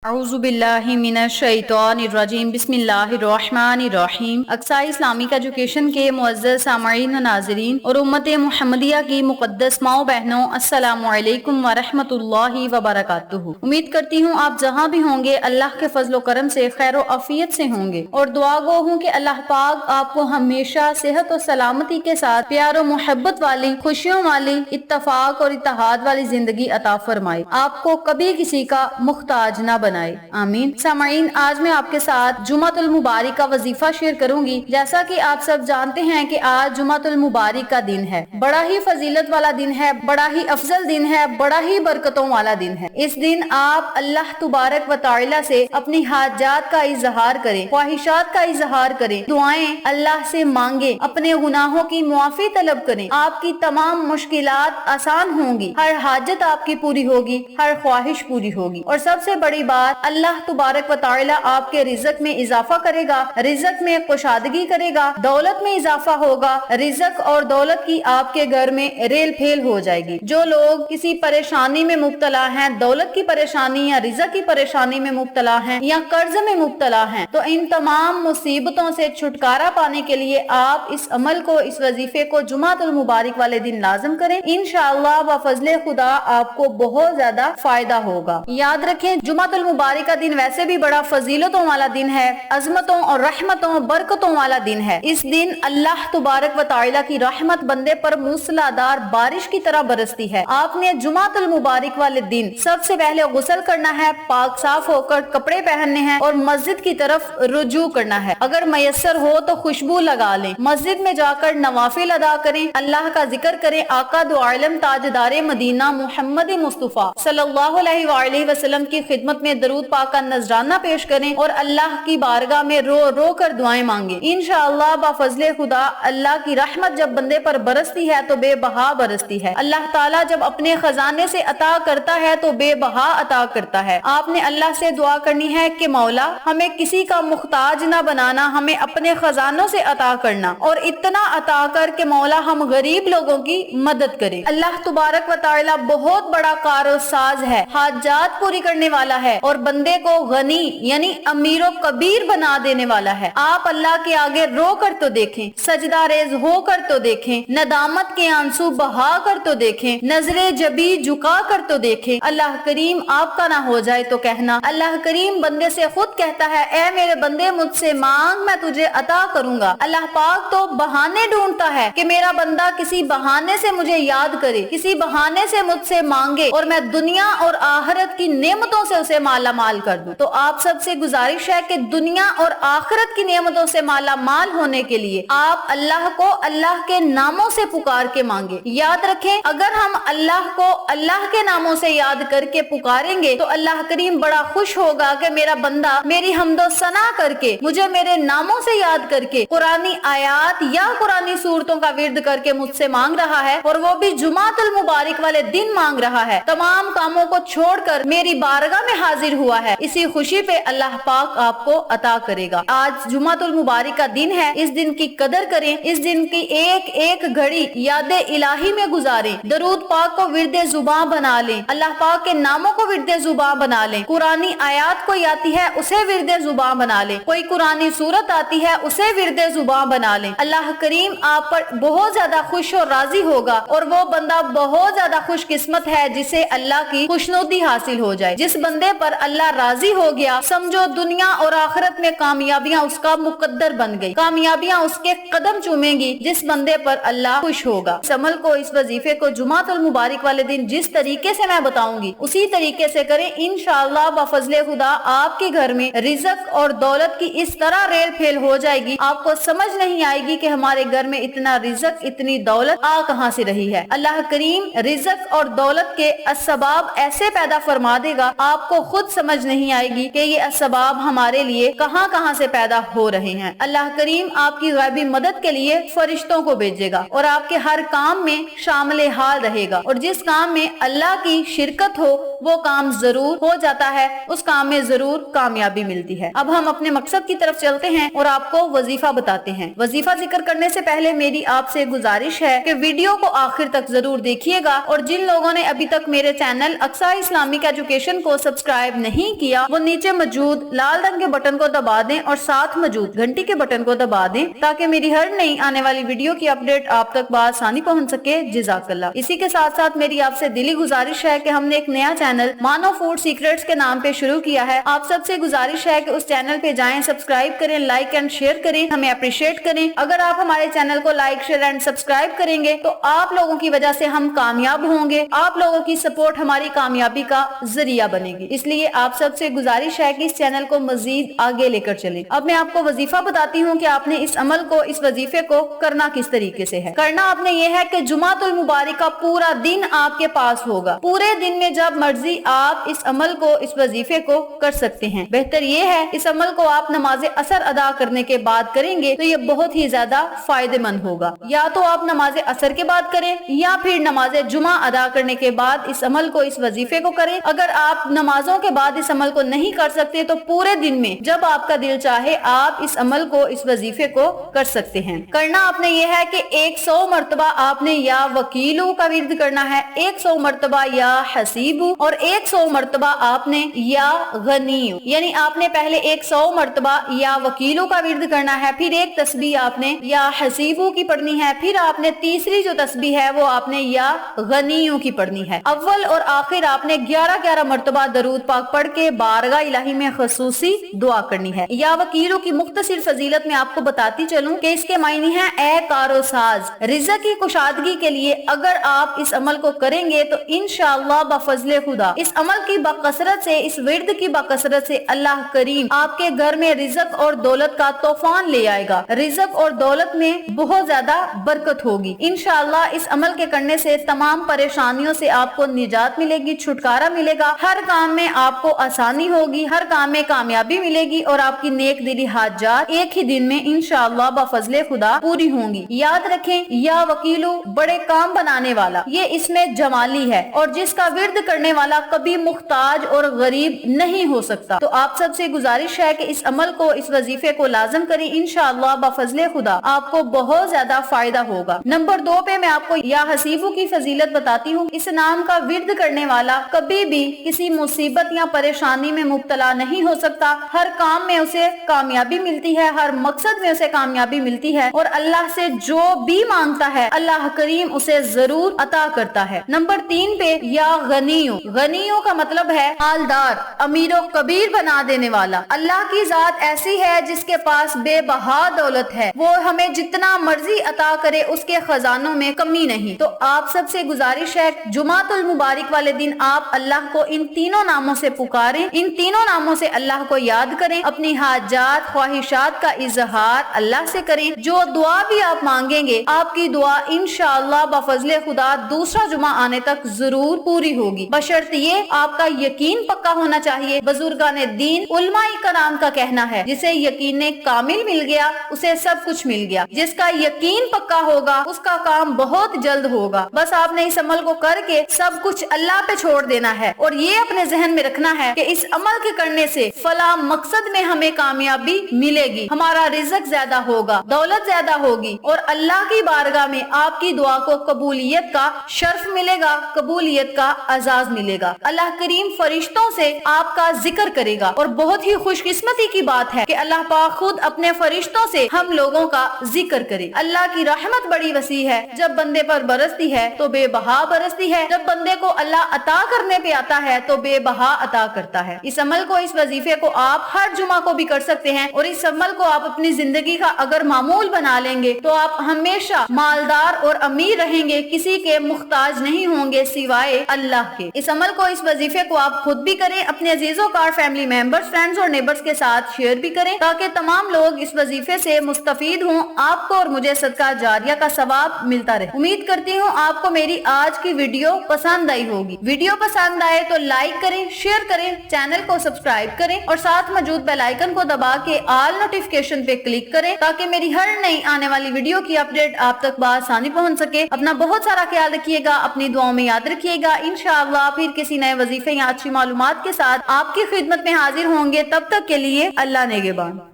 अऊज़ु बिल्लाहि मिनश शैतानिर रजीम बिस्मिल्लाहिर्रहमानिर्रहीम। Aqsa Islamic education के मुअज़्ज़ज़ सामईन नाज़रीन और उम्मत मुहम्मदिया की मुक़द्दस माओ बहनों, अस्सलामु अलैकुम व रहमतुल्लाहि व बरकातुहू। उम्मीद करती हूँ आप जहाँ भी होंगे अल्लाह के फजल करम से खैर व आफियत से होंगे और दुआ गो हूँ कि अल्लाह पाक आपको हमेशा सेहत और सलामती के साथ प्यार और मोहब्बत वाली, खुशियों वाली, इत्तफाक और इत्तेहाद वाली जिंदगी अता फरमाए, आपको कभी किसी का मुख्ताज ना बनाए, आमीन। सामाईन, आज मैं आपके साथ जुमातुल मुबारक का वजीफा शेयर करूंगी। जैसा कि आप सब जानते हैं कि आज जुमातुल मुबारक का दिन है, बड़ा ही फजीलत वाला दिन है, बड़ा ही अफजल दिन है, बड़ा ही बरकतों वाला दिन है। इस दिन आप अल्लाह तबारक व तआला से अपनी हाजात का इजहार करें, ख्वाहिशात का इजहार करें, दुआएं अल्लाह से मांगे, अपने गुनाहों की मुआफी तलब करें। आपकी तमाम मुश्किलात आसान होंगी, हर हाजत आपकी पूरी होगी, हर ख्वाहिश पूरी होगी और सबसे बड़ी बात अल्लाह तबारक व तआला आपके रिज़्क में इजाफा करेगा, रिज़्क में कुशादगी करेगा, दौलत में इजाफा होगा, रिज़्क और दौलत की आपके घर में रेल फेल हो जाएगी। जो लोग किसी परेशानी में मुब्तला हैं, दौलत की परेशानी या रिज़्क की परेशानी में मुब्तला हैं या कर्ज में मुब्तला हैं, तो इन तमाम मुसीबतों से छुटकारा पाने के लिए आप इस अमल को, इस वजीफे को जुमातुल मुबारक वाले दिन लाज़िम करें। इंशाअल्लाह व फजले खुदा आपको बहुत ज्यादा फायदा होगा। याद रखें, जुमातुल मुबारक का दिन वैसे भी बड़ा फजीलतों वाला दिन है, अजमतों और रहमतों बरकतों वाला दिन है। इस दिन अल्लाह तबारक व तआला की रहमत बंदे पर मूसलाधार बारिश की तरह बरसती है। आपने जुमातुल मुबारक वाले दिन सबसे पहले गुस्ल करना है, पाक साफ होकर कपड़े पहनने हैं और मस्जिद की तरफ रुजू करना है। अगर मयसर हो तो खुशबू लगा लें, मस्जिद में जाकर नवाफिल अदा करें, अल्लाह का जिक्र करें, आका दो आलम ताजदारे मदीना मुहम्मद मुस्तफा सल्लल्लाहु अलैहि वसल्लम की खिदमत में दरूद पाक का नजराना पेश करें और अल्लाह की बारगाह में रो रो कर दुआएं मांगे। इंशाअल्लाह बाफजले खुदा अल्लाह की रहमत जब बंदे पर बरसती है तो बेबहा बरसती है। अल्लाह ताला जब अपने खजाने से अता करता है तो बेबहा अता करता है। आपने अल्लाह से दुआ करनी है कि मौला हमें किसी का मुख्ताज ना बनाना, हमें अपने खजानों से अता करना और इतना अता कर के मौला हम गरीब लोगों की मदद करें। अल्लाह तबारक व तआला बहुत बड़ा कारसाज है, हाजात पूरी करने वाला है और बंदे को गनी यानी अमीरो कबीर बना देने वाला है। आप अल्लाह के आगे रो कर तो देखें, सजदा रेज हो कर तो देखें, नदामत के आंसू बहा कर तो देखें, नजरे जबी झुका कर तो देखें। अल्लाह करीम आपका ना हो जाए तो कहना। अल्लाह करीम बंदे से खुद कहता है, ए मेरे बंदे मुझसे मांग, मैं तुझे अता करूंगा। अल्लाह पाक तो बहाने ढूंढता है कि मेरा बंदा किसी बहाने से मुझे याद करे, किसी बहाने से मुझसे मांगे और मैं दुनिया और आखिरत की नेमतों से उसे माला माल कर दूं। तो आप सबसे गुजारिश है कि दुनिया और आखिरत की नेमतों से माला माल होने के लिए आप अल्लाह को अल्लाह के नामों से पुकार के मांगे। याद रखें, अगर हम अल्लाह को अल्लाह के नामों से याद करके पुकारेंगे तो अल्लाह करीम बड़ा खुश होगा कि मेरा बंदा मेरी हमदो सना करके, मुझे मेरे नामों से याद करके कुरानी आयात या कुरानी सूरतों का विर्द करके मुझसे मांग रहा है और वो भी जुमातुल मुबारक वाले दिन मांग रहा है। तमाम कामों को छोड़कर मेरी बारगाह में हाजिर हुआ है। इसी खुशी पे अल्लाह पाक आपको अता करेगा। आज जुमातुल मुबारक का दिन है, इस दिन की कदर करें, इस दिन की एक एक घड़ी याद इलाही में गुजारें, दरूद पाक को विर्दे जुबान बना लें, अल्लाह पाक के नामों को विर्दे जुबान बना लें, कुरानी आयात कोई आती है उसे विर्दे जुबान बना लें, कोई कुरानी सूरत आती है उसे विर्दे जुबान बना लें। अल्लाह करीम आप पर बहुत ज्यादा खुश और राजी होगा और वो बंदा बहुत ज्यादा खुश किस्मत है जिसे अल्लाह की खुशनुदी हासिल हो जाए। जिस बंदे पर अल्लाह राजी हो गया, समझो दुनिया और आखिरत में कामयाबियां उसका मुकद्दर बन गई, कामयाबियां उसके कदम चूमेंगी जिस बंदे पर अल्लाह खुश होगा। इस अमल को, इस वजीफे को जुमातुल मुबारक वाले दिन जिस तरीके से मैं बताऊंगी उसी तरीके से करें। इंशाअल्लाह बफजले खुदा आपके घर में रिज़्क और दौलत की इस तरह रेल फेल हो जाएगी, आपको समझ नहीं आएगी कि हमारे घर में इतना रिज़्क, इतनी दौलत आ कहां से रही है। अल्लाह करीम रिज़्क और दौलत के असबाब ऐसे पैदा फरमा देगा, आपको खुद समझ नहीं आएगी कि ये असबाब हमारे लिए कहां कहां से पैदा हो रहे हैं। अल्लाह करीम आपकी गैबी मदद के लिए फरिश्तों को भेजेगा और आपके हर काम में शामिल हाल रहेगा और जिस काम में अल्लाह की शिरकत हो वो काम जरूर हो जाता है, उस काम में जरूर कामयाबी मिलती है। अब हम अपने मकसद की तरफ चलते हैं और आपको वजीफा बताते हैं। वजीफा जिक्र करने से पहले मेरी आपसे गुजारिश है कि वीडियो को आखिर तक जरूर देखिएगा और जिन लोगों ने अभी तक मेरे चैनल अक्सा इस्लामिक एजुकेशन को सब्सक्राइब سبسکرائب نہیں کیا وہ نیچے موجود لال رنگ کے بٹن کو دبا دیں اور ساتھ موجود گھنٹی کے بٹن کو دبا دیں تاکہ میری ہر نئی آنے والی ویڈیو کی اپڈیٹ آپ تک بآسانی پہنچ سکے۔ جزاک اللہ۔ اسی کے ساتھ ساتھ میری آپ سے دلی گزارش ہے کہ ہم نے ایک نیا چینل مانو فوڈ سیکریٹس کے نام پہ شروع کیا ہے۔ آپ سب سے گزارش ہے کہ اس چینل پہ جائیں، سبسکرائب کریں، لائک اینڈ شیئر کریں، ہمیں اپریشیٹ کریں۔ اگر آپ ہمارے چینل کو لائک، شیئر اینڈ سبسکرائب کریں گے تو آپ لوگوں کی وجہ سے ہم کامیاب ہوں گے۔ آپ لوگوں کی سپورٹ ہماری کامیابی کا ذریعہ بنے گی، اس لیے آپ سب سے گزارش ہے کہ اس چینل کو مزید آگے لے کر چلیں۔ اب میں آپ کو وظیفہ بتاتی ہوں کہ آپ نے اس عمل کو، اس وظیفے کو کرنا کس طریقے سے ہے۔ کرنا آپ نے یہ ہے کہ جمعہ المبارک کا پورا دن آپ کے پاس ہوگا۔ پورے دن میں جب مرضی آپ اس عمل کو، اس وظیفے کو کر سکتے ہیں۔ بہتر یہ ہے اس عمل کو آپ نماز عصر ادا کرنے کے بعد کریں گے تو یہ بہت ہی زیادہ فائدہ مند ہوگا۔ یا تو آپ نماز عصر کے بعد کریں یا پھر نماز جمعہ ادا کرنے کے بعد اس عمل کو، اس وظیفے کو کریں۔ اگر آپ نمازوں کے بعد اس عمل کو نہیں کر سکتے تو پورے دن میں جب آپ کا دل چاہے آپ اس عمل کو، اس وظیفے کو کر سکتے ہیں۔ کرنا آپ نے یہ ہے کہ 100 مرتبہ آپ نے یا وکیلو کا ورد کرنا ہے، 100 مرتبہ یا حسیبو، اور 100 مرتبہ آپ نے یا غنیو، یعنی آپ نے پہلے 100 مرتبہ یا وکیلو کا ورد کرنا ہے، پھر ایک تسبیح آپ نے یا حسیبو کی پڑھنی ہے، پھر آپ نے تیسری جو تسبیح ہے وہ آپ نے یا غنیو کی پڑھنی ہے۔ اول اور آخر آپ نے 11 مرتبہ درود پاک پڑھ کے بارگاہ الہی میں خصوصی دعا کرنی ہے۔ یا وکیلو کی مختصر فضیلت میں آپ کو بتاتی چلوں کہ اس کے معنی ہیں اے کارو ساز، رزق کی کشادگی کے لیے اگر آپ اس عمل کو کریں گے تو انشاءاللہ بفضل خدا اس عمل کی بکثرت سے، اس ورد کی بکثرت سے اللہ کریم آپ کے گھر میں رزق اور دولت کا طوفان لے آئے گا۔ رزق اور دولت میں بہت زیادہ برکت ہوگی۔ انشاءاللہ اس عمل کے کرنے سے تمام پریشانیوں سے آپ کو نجات ملے گی، چھٹکارا ملے گا، ہر کام میں آپ کو آسانی ہوگی، ہر کام میں کامیابی ملے گی اور آپ کی نیک دلی حاجات ایک ہی دن میں انشاءاللہ بفضل خدا پوری ہوں گی۔ یاد رکھیں یا وکیلو بڑے کام بنانے والا، یہ اس میں جمالی ہے اور جس کا ورد کرنے والا کبھی محتاج اور غریب نہیں ہو سکتا۔ تو آپ سب سے گزارش ہے کہ اس عمل کو، اس وظیفے کو لازم کریں، انشاءاللہ بفضل خدا آپ کو بہت زیادہ فائدہ ہوگا۔ نمبر 2 پہ میں آپ کو یا حسیبو کی فضیلت بتاتی ہوں۔ اس نام کا ورد کرنے والا کبھی بھی کسی مصیبت یا پریشانی میں مبتلا نہیں ہو سکتا، ہر کام میں اسے کامیابی ملتی ہے، ہر مقصد میں اسے کامیابی ملتی ہے اور اللہ سے جو بھی مانگتا ہے اللہ کریم اسے ضرور عطا کرتا ہے۔ نمبر 3 پہ یا غنیو، غنیو کا مطلب ہے مالدار، امیر و کبیر بنا دینے والا۔ اللہ کی ذات ایسی ہے جس کے پاس بے بہا دولت ہے، وہ ہمیں جتنا مرضی عطا کرے اس کے خزانوں میں کمی نہیں۔ تو آپ سب سے گزارش ہے جمعہ المبارک والے دن آپ اللہ کو ان تینوں ناموں سے پکاریں، ان تینوں ناموں سے اللہ کو یاد کریں، اپنی حاجات، خواہشات کا اظہار اللہ سے کریں۔ جو دعا بھی آپ مانگیں گے آپ کی دعا انشاءاللہ بفضل خدا دوسرا جمعہ آنے تک ضرور پوری ہوگی، بشرط یہ آپ کا یقین پکا ہونا چاہیے۔ بزرگان دین، علماء کرام کا کہنا ہے جسے یقین کامل مل گیا اسے سب کچھ مل گیا، جس کا یقین پکا ہوگا اس کا کام بہت جلد ہوگا۔ بس آپ نے اس عمل کو کر کے سب کچھ اللہ پہ چھوڑ دینا ہے اور یہ اپنے ذہن میں رکھنا ہے کہ اس عمل کے کرنے سے فلاں مقصد میں ہمیں کامیابی ملے گی، ہمارا رزق زیادہ ہوگا، دولت زیادہ ہوگی اور اللہ کی بارگاہ میں آپ کی دعا کو قبولیت کا شرف ملے گا، قبولیت کا اعزاز ملے گا۔ اللہ کریم فرشتوں سے آپ کا ذکر کرے گا اور بہت ہی خوش قسمتی کی بات ہے کہ اللہ پاک خود اپنے فرشتوں سے ہم لوگوں کا ذکر کرے۔ اللہ کی رحمت بڑی وسیع ہے، جب بندے پر برستی ہے تو بے بہا برستی ہے، جب بندے کو اللہ عطا کرنے پہ آتا ہے تو بے بہا عطا کرتا ہے۔ اس عمل کو، اس وظیفے کو آپ ہر جمعہ کو بھی کر سکتے ہیں اور اس عمل کو آپ اپنی زندگی کا اگر معمول بنا لیں گے تو آپ ہمیشہ مالدار اور امیر رہیں گے، کسی کے محتاج نہیں ہوں گے سوائے اللہ کے۔ اس عمل کو، اس وظیفے کو آپ خود بھی کریں، اپنے عزیزوں کار، فیملی ممبرز، فرینڈز اور نیبرز کے ساتھ شیئر بھی کریں تاکہ تمام لوگ اس وظیفے سے مستفید ہوں، آپ کو اور مجھے صدقہ جاریہ کا ثواب ملتا رہے۔ امید کرتی ہوں آپ کو میری آج کی ویڈیو پسند آئی ہوگی۔ ویڈیو پسند آئے تو لائک کریں، شیئر کریں، چینل کو سبسکرائب کریں اور ساتھ موجود بیل آئیکن کو دبا کے آل نوٹیفیکیشن پہ کلک کریں تاکہ میری ہر نئی آنے والی ویڈیو کی اپڈیٹ آپ تک بآسانی پہنچ سکے۔ اپنا بہت سارا خیال رکھیے گا، اپنی دعاؤں میں یاد رکھیے گا۔ انشاءاللہ پھر کسی نئے وظیفے یا اچھی معلومات کے ساتھ آپ کی خدمت میں حاضر ہوں گے، تب تک کے لیے اللہ نگہبان۔